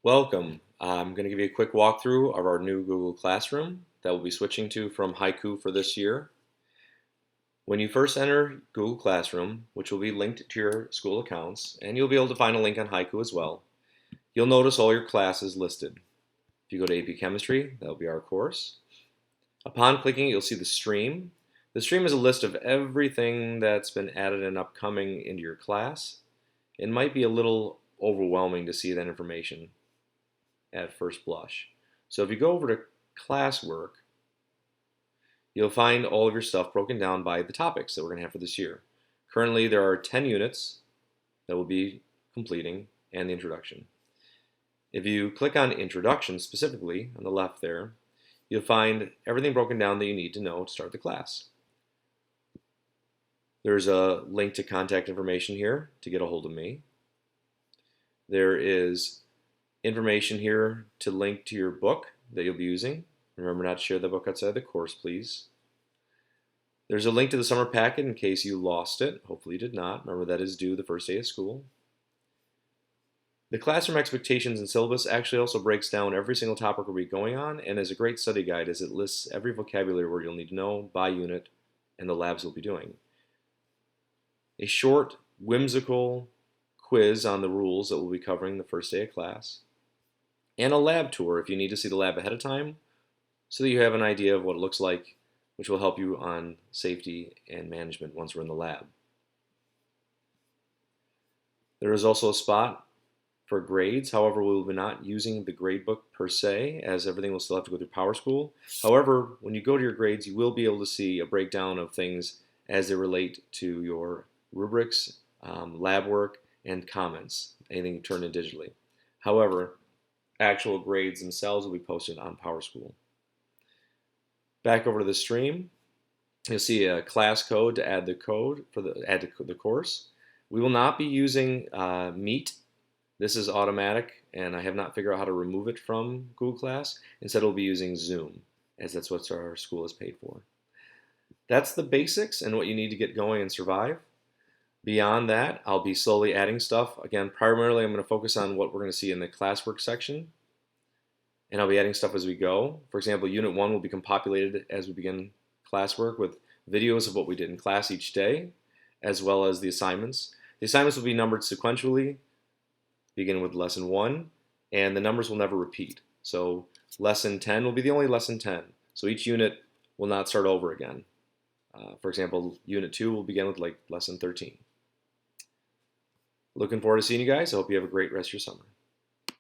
Welcome. I'm going to give you a quick walkthrough of our new Google Classroom that we'll be switching to from Haiku for this year. When you first enter Google Classroom, which will be linked to your school accounts, and you'll be able to find a link on Haiku as well, you'll notice all your classes listed. If you go to AP Chemistry, that'll be our course. Upon clicking, you'll see the stream. The stream is a list of everything that's been added and upcoming into your class. It might be a little overwhelming to see that information at first blush. So if you go over to classwork, you'll find all of your stuff broken down by the topics that we're going to have for this year. Currently, there are 10 units that we'll be completing and the introduction. If you click on introduction specifically on the left there, you'll find everything broken down that you need to know to start the class. There's a link to contact information here to get a hold of me. There is information here to link to your book that you'll be using. Remember not to share the book outside the course, please. There's a link to the summer packet in case you lost it. Hopefully you did not. Remember that is due the first day of school. The classroom expectations and syllabus actually also breaks down every single topic we'll be going on and is a great study guide as it lists every vocabulary word you'll need to know by unit and the labs we'll be doing. A short, whimsical quiz on the rules that we'll be covering the first day of class, and a lab tour if you need to see the lab ahead of time so that you have an idea of what it looks like, which will help you on safety and management once we're in the lab. There is also a spot for grades. However, we will be not using the grade book per se, as everything will still have to go through PowerSchool. However, when you go to your grades, you will be able to see a breakdown of things as they relate to your rubrics, lab work, and comments, anything turned in digitally. However, actual grades themselves will be posted on PowerSchool. Back over to the stream, you'll see a class code to add the code for the course. We will not be using Meet. This is automatic, and I have not figured out how to remove it from Google Class. Instead, we'll be using Zoom, as that's what our school is paid for. That's the basics and what you need to get going and survive. Beyond that, I'll be slowly adding stuff. Again, primarily I'm going to focus on what we're going to see in the classwork section, and I'll be adding stuff as we go. For example, Unit 1 will become populated as we begin classwork with videos of what we did in class each day, as well as the assignments. The assignments will be numbered sequentially, beginning with Lesson 1, and the numbers will never repeat. So Lesson 10 will be the only Lesson 10. So each unit will not start over again. For example, Unit 2 will begin with like Lesson 13. Looking forward to seeing you guys. I hope you have a great rest of your summer.